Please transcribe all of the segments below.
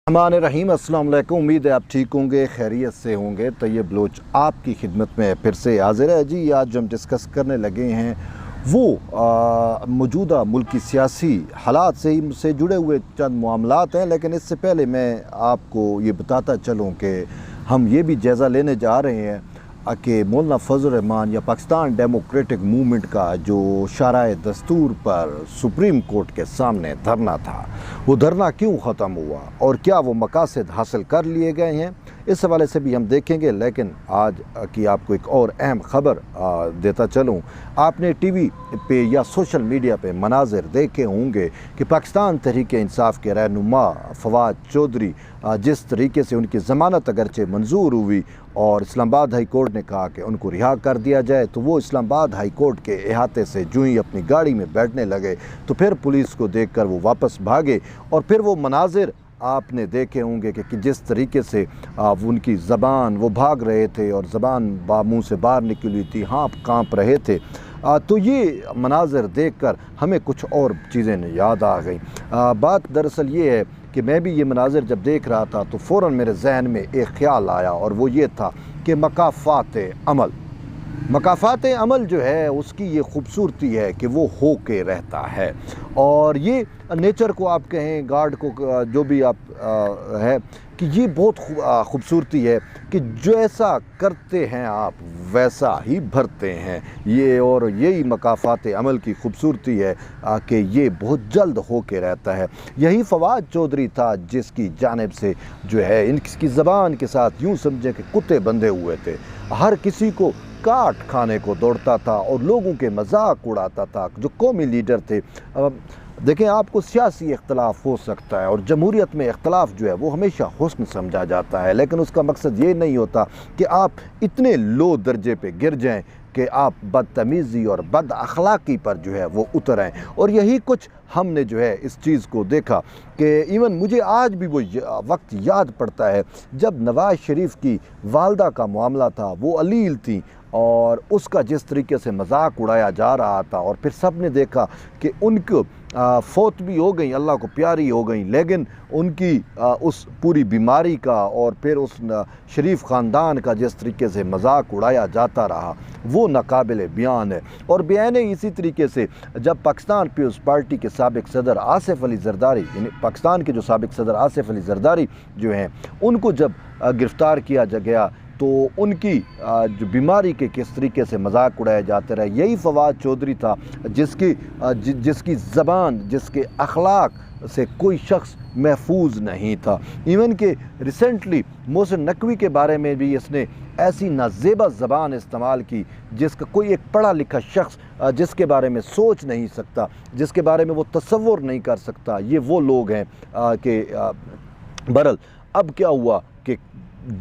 रहमान रहीम, अस्सलाम वालेकुम। उम्मीद है आप ठीक होंगे, खैरियत से होंगे। तैयब लोच आपकी खिदमत में फिर से हाजिर है जी। आज हम डिस्कस करने लगे हैं वो मौजूदा मुल्क की सियासी हालात से जुड़े हुए चंद मामलात हैं। लेकिन इससे पहले मैं आपको ये बताता चलूँ कि हम ये भी जायज़ा लेने जा रहे हैं कि मौलाना फजल रहमान या पाकिस्तान डेमोक्रेटिक मूवमेंट का जो शराए दस्तूर पर सुप्रीम कोर्ट के सामने धरना था, वो धरना क्यों ख़त्म हुआ और क्या वो मकासद हासिल कर लिए गए हैं, इस हवाले से भी हम देखेंगे। लेकिन आज की आपको एक और अहम ख़बर देता चलूँ। आपने टीवी पे या सोशल मीडिया पे मनाजिर देखे होंगे कि पाकिस्तान तहरीक इंसाफ के रहनुमा फवाद चौधरी जिस तरीके से उनकी ज़मानत अगरचे मंजूर हुई और इस्लामाबाद हाई कोर्ट ने कहा कि उनको रिहा कर दिया जाए, तो वो इस्लामाबाद हाई कोर्ट के अहाते से जो ही अपनी गाड़ी में बैठने लगे तो फिर पुलिस को देखकर वो वापस भागे। और फिर वो मनाजिर आपने देखे होंगे कि जिस तरीके से उनकी ज़बान वो भाग रहे थे और ज़बान मुँह से बाहर निकली थी, हाँप काँप रहे थे। तो ये मनाजिर देखकर हमें कुछ और चीज़ें याद आ गई। बात दरअसल ये है कि मैं भी ये मनाजिर जब देख रहा था तो फ़ौरन मेरे जहन में एक ख़्याल आया और वो ये था कि मकाफ़ात अमल जो है उसकी ये ख़ूबसूरती है कि वो हो के रहता है। और ये नेचर को आप कहें, गार्ड को, जो भी आप है, कि ये बहुत ख़ूबसूरती है कि जैसा करते हैं आप वैसा ही भरते हैं ये। और यही मकाफ़ात अमल की ख़ूबसूरती है कि ये बहुत जल्द हो के रहता है। यही फवाद चौधरी था जिसकी जानिब से जो है इनकी ज़बान के साथ यूँ समझें कि कुत्ते बंधे हुए थे, हर किसी को काट खाने को दौड़ता था और लोगों के मजाक उड़ाता था। जो कौमी लीडर थे, देखें, आपको सियासी इख्तलाफ हो सकता है और जमहूरियत में इख्तलाफ जो है वो हमेशा हुस्न समझा जाता है, लेकिन उसका मकसद ये नहीं होता कि आप इतने लो दर्जे पे गिर जाएं कि आप बदतमीज़ी और बद अखलाक़ी पर जो है वो उतर आएँ। और यही कुछ हमने जो है इस चीज़ को देखा कि इवन मुझे आज भी वो वक्त याद पड़ता है जब नवाज़ शरीफ की वालदा का मामला था। वो अलील थी और उसका जिस तरीके से मजाक उड़ाया जा रहा था और फिर सब ने देखा कि उनको फौत भी हो गई, अल्लाह को प्यारी हो गई, लेकिन उनकी उस पूरी बीमारी का और फिर उस शरीफ ख़ानदान का जिस तरीके से मजाक उड़ाया जाता रहा वो नाकाबिल बयान है। और बयान है इसी तरीके से जब पाकिस्तान पीपल्स पार्टी के साबिक़ सदर आसिफ अली ज़रदारी, यानी पाकिस्तान के जो साबिक़ सदर आसिफ अली ज़रदारी जो हैं, उनको जब गिरफ़्तार किया गया तो उनकी जो बीमारी के किस तरीके से मजाक उड़ाए जाते रहे, यही फवाद चौधरी था जिसकी ज़बान, जिसके अखलाक से कोई शख्स महफूज नहीं था। इवन कि रिसेंटली मोहसिन नकवी के बारे में भी इसने ऐसी नाजेबा ज़बान इस्तेमाल की जिसका कोई एक पढ़ा लिखा शख्स जिसके बारे में सोच नहीं सकता, जिसके बारे में वो तसव्वुर नहीं कर सकता। ये वो लोग हैं कि बहरहाल अब क्या हुआ कि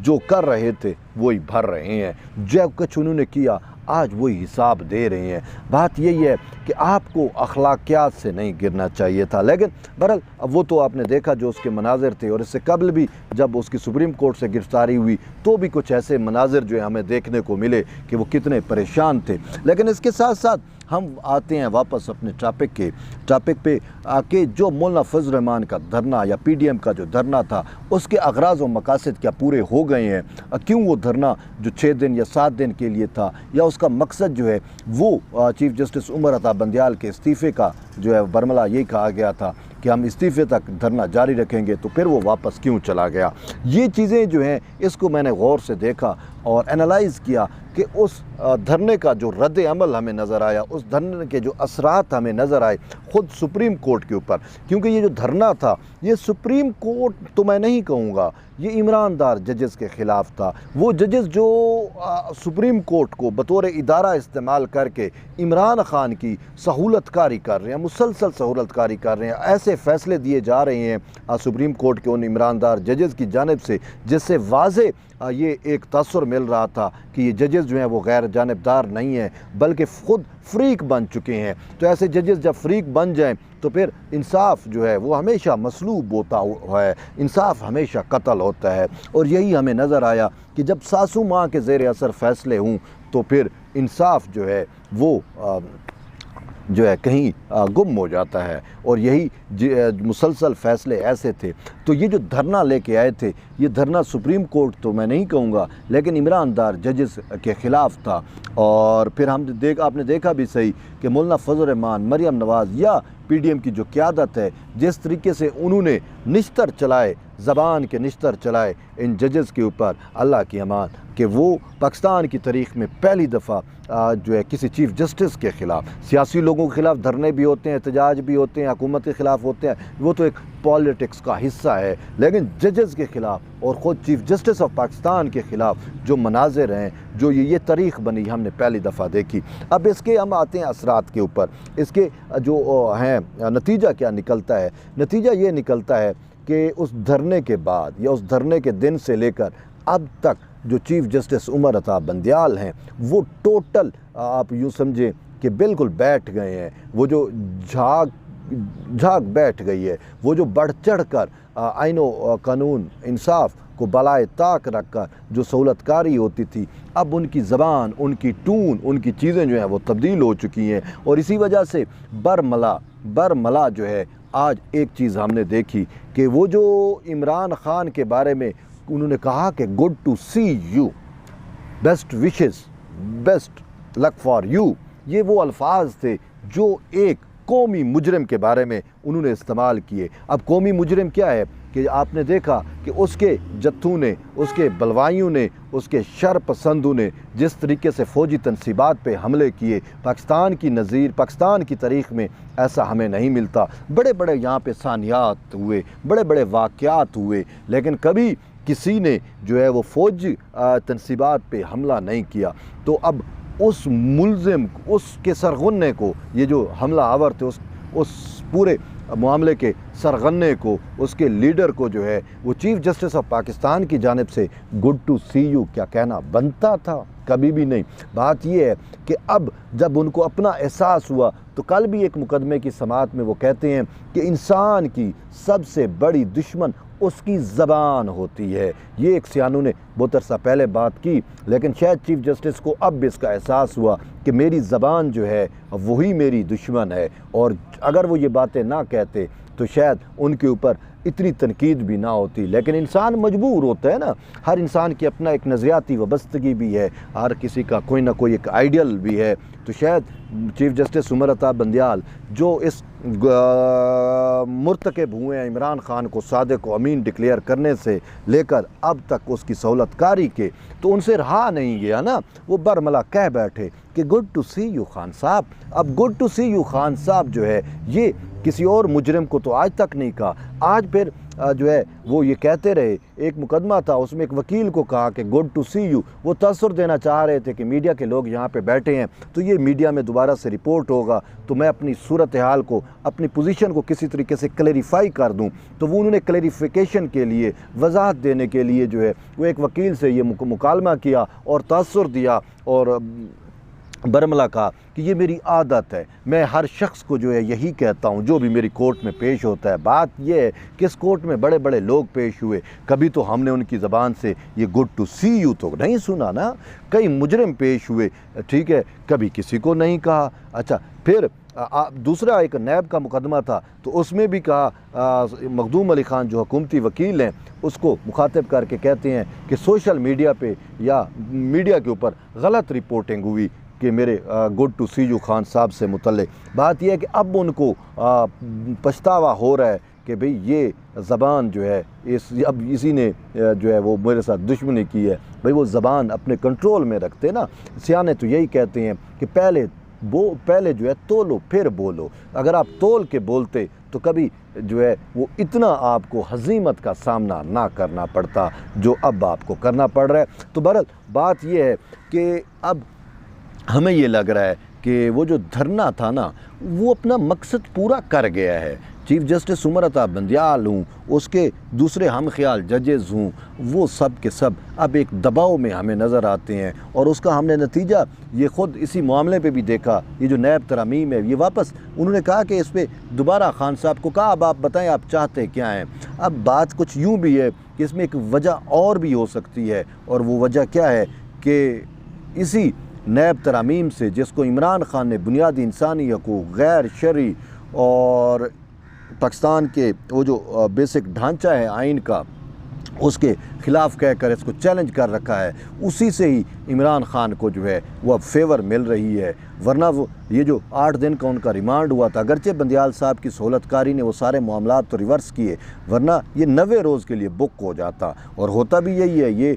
जो कर रहे थे वही भर रहे हैं, जो कुछ उन्होंने किया आज वही हिसाब दे रहे हैं। बात यही है कि आपको अखलाकियात से नहीं गिरना चाहिए था। लेकिन बहरहाल अब वो तो आपने देखा जो उसके मनाजिर थे, और इससे कबल भी जब उसकी सुप्रीम कोर्ट से गिरफ्तारी हुई तो भी कुछ ऐसे मनाजिर जो है हमें देखने को मिले कि वो कितने परेशान थे। लेकिन इसके साथ साथ हम आते हैं वापस अपने टॉपिक पे आके जो मौलाना फजल रहमान का धरना या PDM का जो धरना था उसके अगराज़ और मकासद क्या पूरे हो गए हैं? क्यों वो धरना जो 6 दिन या 7 दिन के लिए था, या उसका मकसद जो है वो चीफ़ जस्टिस उमर अता बंदियाल के इस्तीफ़े का जो है बरमला यही कहा गया था कि हम इस्तीफ़े तक धरना जारी रखेंगे, तो फिर वो वापस क्यों चला गया? ये चीज़ें जो हैं इसको मैंने गौर से देखा और एनालाइज़ किया कि उस धरने का जो रद्द अमल हमें नज़र आया, उस धरने के जो असरात हमें नज़र आए ख़ुद सुप्रीम कोर्ट के ऊपर। क्योंकि ये जो धरना था ये सुप्रीम कोर्ट तो मैं नहीं कहूँगा, ये ईमानदार जजेस के ख़िलाफ़ था। वो जजेस जो सुप्रीम कोर्ट को बतौर इदारा इस्तेमाल करके इमरान ख़ान की सहूलतकारी कर रहे हैं, मुसलसल सहूलतकारी कर रहे हैं, ऐसे फ़ैसले दिए जा रहे हैं सुप्रीम कोर्ट के उन ईमानदार जजेस की जानिब से जिससे वाज़े ये एक तसर मिल रहा था कि ये जजेस जो हैं वो गैर जानिबदार नहीं हैं बल्कि ख़ुद फ़रीक बन चुके हैं। तो ऐसे जजेस जब फ़रीक बन जाएं तो फिर इंसाफ जो है वो हमेशा मसलूब होता है, इंसाफ हमेशा कत्ल होता है। और यही हमें नज़र आया कि जब सासू माँ के ज़ेर असर फ़ैसले हों तो फिर इंसाफ जो है वो जो है कहीं गुम हो जाता है। और यही मुसलसल फ़ैसले ऐसे थे। तो ये जो धरना लेके आए थे, ये धरना सुप्रीम कोर्ट तो मैं नहीं कहूँगा, लेकिन इमरान दार जजेस के ख़िलाफ़ था। और फिर आपने देखा भी सही कि मौलाना फजल रहमान, मरियम नवाज़ या PDM की जो क़यादत है, जिस तरीके से उन्होंने निश्तर चलाए, ज़बान के निश्तर चलाए इन जजेस के ऊपर, अल्लाह की अमान कि वो पाकिस्तान की तारीख़ में पहली दफ़ा जो है किसी चीफ़ जस्टिस के ख़िलाफ़, सियासी लोगों के ख़िलाफ़ धरने भी होते हैं, एहतजाज भी होते हैं, हुकूमत के ख़िलाफ़ होते हैं, वो तो एक पॉलिटिक्स का हिस्सा है, लेकिन जजेस के ख़िलाफ़ और ख़ुद चीफ़ जस्टिस ऑफ पाकिस्तान के ख़िलाफ़ जो मनाज़िर हैं, जो ये तारीख़ बनी, हमने पहली दफ़ा देखी। अब इसके हम आते हैं असरात के ऊपर। इसके जो हैं नतीजा क्या निकलता है? नतीजा ये निकलता है कि उस धरने के बाद या उस धरने के दिन से लेकर अब तक जो चीफ़ जस्टिस उमर अता बंदियाल हैं, वो टोटल आप यूँ समझें कि बिल्कुल बैठ गए हैं। वो जो झाग बैठ गई है, वो जो बढ़ चढ़ कर आईन व कानून इंसाफ को बलाए ताक रख कर जो सहूलतकारी होती थी, अब उनकी ज़बान, उनकी टून, उनकी चीज़ें जो हैं वो तब्दील हो चुकी हैं। और इसी वजह से बरमला जो है, आज एक चीज़ हमने देखी कि वो जो इमरान ख़ान के बारे में उन्होंने कहा कि good to see you, best wishes, best luck for you, ये वो अल्फाज थे जो एक कौमी मुजरिम के बारे में उन्होंने इस्तेमाल किए। अब कौमी मुजरिम क्या है कि आपने देखा कि उसके जत्थू ने, उसके बलवाइयों ने, उसके शर पसंदों ने जिस तरीके से फ़ौजी तनसीबात पे हमले किए, पाकिस्तान की नज़ीर, पाकिस्तान की तारीख़ में ऐसा हमें नहीं मिलता। बड़े बड़े यहाँ पे सानियात हुए, बड़े बड़े वाक़यात हुए, लेकिन कभी किसी ने जो है वो फ़ौजी तनसीबात पे हमला नहीं किया। तो अब उस मुल्ज़िम, उसके सरगन्ने को, ये जो हमला आवर थे, उस पूरे मामले के सरगन्ने को, उसके लीडर को जो है वो चीफ़ जस्टिस ऑफ पाकिस्तान की जानिब से गुड टू सी यू क्या कहना बनता था? कभी भी नहीं। बात यह है कि अब जब उनको अपना एहसास हुआ, तो कल भी एक मुकदमे की समाअत में वो कहते हैं कि इंसान की सबसे बड़ी दुश्मन उसकी ज़बान होती है। ये एक सियानों ने बहुत अरसा पहले बात की, लेकिन शायद चीफ़ जस्टिस को अब भी इसका एहसास हुआ कि मेरी ज़बान जो है वही मेरी दुश्मन है। और अगर वो ये बातें ना कहते तो शायद उनके ऊपर इतनी तनकीद भी ना होती। लेकिन इंसान मजबूर होता है ना, हर इंसान की अपना एक नज़रियाती वाबस्तगी भी है, हर किसी का कोई ना कोई एक आइडियल भी है। तो शायद चीफ़ जस्टिस उमर अता बंदियाल जो इस मुर्तकब हुए हैं इमरान ख़ान को सादिक व अमीन डिक्लेयर करने से लेकर अब तक उसकी सहूलतकारी के, तो उनसे रहा नहीं गया ना, वो बरमला कह बैठे कि good to see you Khan साहब। अब good to see you Khan साहब जो है, ये किसी और मुजरिम को तो आज तक नहीं कहा। आज फिर जो है वो ये कहते रहे, एक मुकदमा था उसमें एक वकील को कहा कि गुड टू सी यू, वो तसर देना चाह रहे थे कि मीडिया के लोग यहाँ पे बैठे हैं तो ये मीडिया में दोबारा से रिपोर्ट होगा, तो मैं अपनी सूरत हाल को, अपनी पोजीशन को किसी तरीके से क्लैरिफाई कर दूं। तो वो उन्होंने क्लैरिफिकेशन के लिए, वजाहत देने के लिए जो है वो एक वकील से ये मुकालमा किया और तसर दिया और बरमला कहा कि ये मेरी आदत है, मैं हर शख्स को जो है यही कहता हूँ जो भी मेरी कोर्ट में पेश होता है। बात यह है कि इस कोर्ट में बड़े बड़े लोग पेश हुए, कभी तो हमने उनकी ज़बान से ये गुड टू सी यू तो नहीं सुना ना। कई मुजरिम पेश हुए, ठीक है, कभी किसी को नहीं कहा। अच्छा, फिर दूसरा एक नैब का मुकदमा था तो उसमें भी कहा, मखदूम अली ख़ान जो हुकूमती वकील हैं उसको मुखातिब करके कहते हैं कि सोशल मीडिया पे या मीडिया के ऊपर गलत रिपोर्टिंग हुई कि मेरे good to see you Khan साहब से मुतल्लिक। बात यह है कि अब उनको पछतावा हो रहा है कि भाई ये ज़बान जो है अब इसी ने जो है वो मेरे साथ दुश्मनी की है। भाई वो ज़बान अपने कंट्रोल में रखते ना, सियाने तो यही कहते हैं कि पहले जो है तोलो फिर बोलो। अगर आप तोल के बोलते तो कभी जो है वो इतना आपको हज़ीमत का सामना ना करना पड़ता जो अब आपको करना पड़ रहा है। तो बहरहाल बात यह है कि अब हमें ये लग रहा है कि वो जो धरना था ना, वो अपना मकसद पूरा कर गया है। चीफ़ जस्टिस उमर अता बंदियाल हूँ, उसके दूसरे हम ख्याल जजेज़ हूँ, वो सब के सब अब एक दबाव में हमें नज़र आते हैं। और उसका हमने नतीजा ये ख़ुद इसी मामले पे भी देखा। ये जो नैब तरामीम है, ये वापस उन्होंने कहा कि इस पर दोबारा खान साहब को कहा अब आप बताएं आप चाहते क्या हैं। अब बात कुछ यूँ भी है कि इसमें एक वजह और भी हो सकती है, और वो वजह क्या है कि इसी नैब तरामीम से, जिसको इमरान खान ने बुनियादी इंसानी हकूक़, गैर शरई और पाकिस्तान के वो जो बेसिक ढांचा है आइन का, उसके ख़िलाफ़ कहकर इसको चैलेंज कर रखा है, उसी से ही इमरान खान को जो है वो अब फेवर मिल रही है। वरना वो ये जो 8 दिन का उनका रिमांड हुआ था, अगरचे बंदियाल साहब की सहूलतकारी ने वो सारे मामलात तो रिवर्स किए, वरना ये 90 रोज़ के लिए बुक हो जाता। और होता भी यही है। ये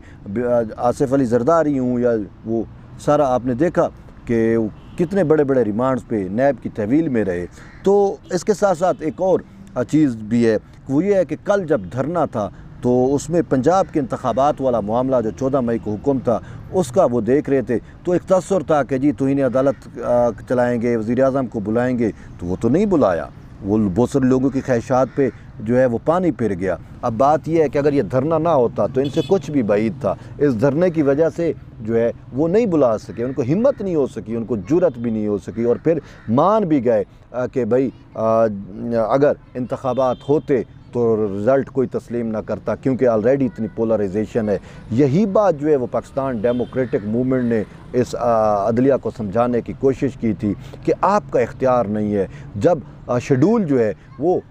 आसिफ अली जरदारी हूँ या वो सारा आपने देखा कि कितने बड़े बड़े रिमांड्स पे नैब की तहवील में रहे। तो इसके साथ साथ एक और चीज़ भी है, वो ये है कि कल जब धरना था तो उसमें पंजाब के इंतखाबात वाला मामला जो 14 मई को हुक्म था उसका वो देख रहे थे, तो एक तसव्वुर था कि जी तौहीन अदालत चलाएँगे, वज़ीर-ए-आज़म को बुलाएँगे, तो वो तो नहीं बुलाया। वो बहुत सारे लोगों की ख्वाहिशात पे जो है वो पानी फिर गया। अब बात यह है कि अगर ये धरना ना होता तो इनसे कुछ भी बाइद था। इस धरने की वजह से जो है वो नहीं बुला सके, उनको हिम्मत नहीं हो सकी, उनको जुरत भी नहीं हो सकी, और फिर मान भी गए कि भाई अगर इंतखाबात होते तो रिज़ल्ट कोई तस्लीम ना करता, क्योंकि ऑलरेडी इतनी पोलराइजेशन है। यही बात जो है वो पाकिस्तान डेमोक्रेटिक मूवमेंट ने इस अदलिया को समझाने की कोशिश की थी कि आपका इख्तियार नहीं है। जब शेड्यूल जो है वो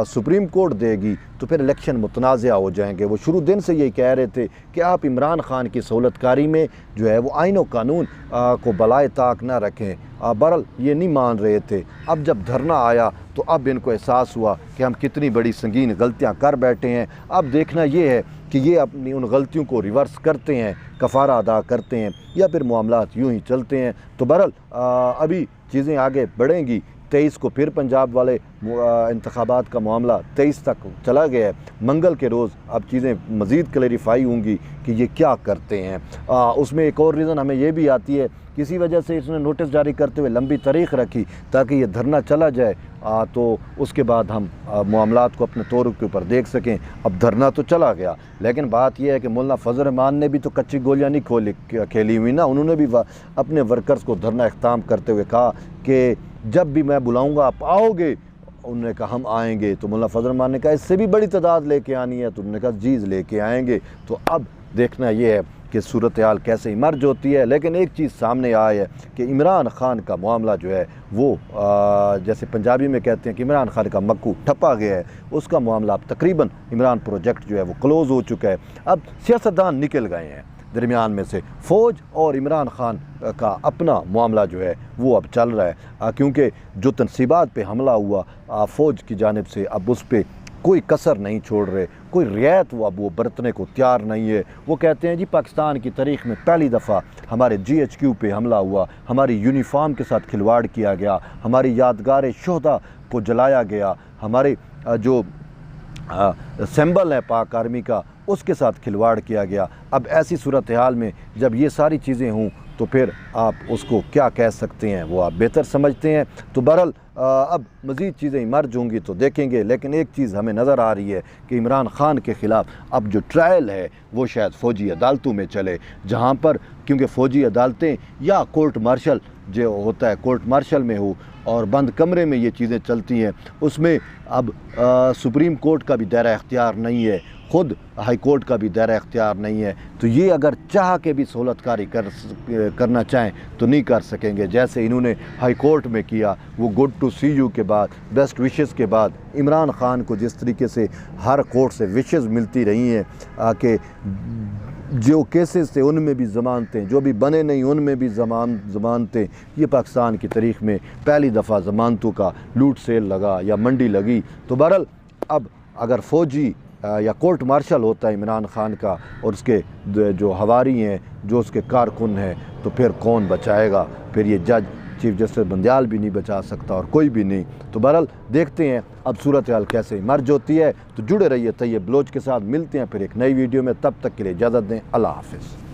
सुप्रीम कोर्ट देगी तो फिर इलेक्शन मुतनाज़ा हो जाएंगे। वो शुरू दिन से यही कह रहे थे कि आप इमरान खान की सहूलतकारी में जो है वो आइन व कानून को बलाए ताक ना रखें। बहरहाल ये नहीं मान रहे थे। अब जब धरना आया तो अब इनको एहसास हुआ कि हम कितनी बड़ी संगीन गलतियां कर बैठे हैं। अब देखना ये है कि ये अपनी उन गलतियों को रिवर्स करते हैं, कफ़ारा अदा करते हैं, या फिर मामलात यूँ ही चलते हैं। तो बहरहाल अभी चीज़ें आगे बढ़ेंगी। 23 को फिर पंजाब वाले इंतखाबात का मामला 23 तक चला गया है। मंगल के रोज़ अब चीज़ें मज़ीद क्लैरिफाई होंगी कि ये क्या करते हैं। उसमें एक और रीज़न हमें ये भी आती है, किसी वजह से इसने नोटिस जारी करते हुए लंबी तारीख रखी ताकि ये धरना चला जाए, तो उसके बाद हम मामलात को अपने तौर के ऊपर देख सकें। अब धरना तो चला गया, लेकिन बात यह है कि मौलाना फजल रहमान ने भी तो कच्ची गोलियां नहीं खेली हुई ना। उन्होंने भी अपने वर्कर्स को धरना इख्ताम करते हुए कहा कि जब भी मैं बुलाऊंगा आप आओगे। उन्होंने कहा हम आएंगे, तो मौलाना फजल रहमान ने कहा इससे भी बड़ी तादाद लेके आनी है, तो उन्होंने कहा जीज़ लेके आएंगे। तो अब देखना ये है कि सूरत हाल कैसे इमर्ज होती है। लेकिन एक चीज़ सामने आई है कि इमरान खान का मामला जो है वो जैसे पंजाबी में कहते हैं कि इमरान खान का मक्कू ठप्पा गया है, उसका मामला अब तकरीबन इमरान प्रोजेक्ट जो है वो क्लोज़ हो चुका है। अब सियासतदान निकल गए हैं दरमियान में से, फ़ौज और इमरान खान का अपना मामला जो है वो अब चल रहा है, क्योंकि जो तनसीबात पे हमला हुआ फ़ौज की जानिब से अब उस पर कोई कसर नहीं छोड़ रहे, कोई रियायत वो बरतने को तैयार नहीं है। वो कहते हैं जी पाकिस्तान की तारीख़ में पहली दफ़ा हमारे GHQ पे हमला हुआ, हमारी यूनिफॉर्म के साथ खिलवाड़ किया गया, हमारी यादगार शोहदा को जलाया गया, हमारे जो सिंबल है पाक आर्मी का उसके साथ खिलवाड़ किया गया। अब ऐसी सूरत हाल में जब ये सारी चीज़ें हों तो फिर आप उसको क्या कह सकते हैं, वो आप बेहतर समझते हैं। तो बहरहाल अब मज़ीद चीज़ें इमर्ज होंगी तो देखेंगे। लेकिन एक चीज़ हमें नज़र आ रही है कि इमरान खान के ख़िलाफ़ अब जो ट्रायल है वो शायद फ़ौजी अदालतों में चले, जहाँ पर क्योंकि फ़ौजी अदालतें या कोर्ट मार्शल जो होता है कोर्ट मार्शल में हो और बंद कमरे में ये चीज़ें चलती हैं, उसमें अब सुप्रीम कोर्ट का भी दायरा इख्तियार नहीं है, ख़ुद हाई कोर्ट का भी दायरा इख्तियार नहीं है। तो ये अगर चाह के भी सहूलतकारी करना चाहें तो नहीं कर सकेंगे। जैसे इन्होंने हाई कोर्ट में किया, वो गुड टू सी यू के बाद, बेस्ट विशेज़ के बाद इमरान खान को जिस तरीके से हर कोर्ट से विशेज़ मिलती रही हैं कि जो केसेस थे उनमें भी ज़मानतें, जो भी बने नहीं उनमें भी ज़मानतें, ये पाकिस्तान की तारीख़ में पहली दफ़ा ज़मानतों का लूट सेल लगा या मंडी लगी। तो बहरहाल अब अगर फ़ौजी या कोर्ट मार्शल होता है इमरान खान का और उसके जो हवारी हैं, जो उसके कारकुन हैं, तो फिर कौन बचाएगा? फिर ये जज चीफ जस्टिस बंदियाल भी नहीं बचा सकता और कोई भी नहीं। तो बहरहाल देखते हैं अब सूरत हाल कैसे मर्ज होती है। तो जुड़े रहिए तैयब बलोच के साथ, मिलते हैं फिर एक नई वीडियो में। तब तक के लिए इजाज़त दें, अल्लाह हाफ़िज़।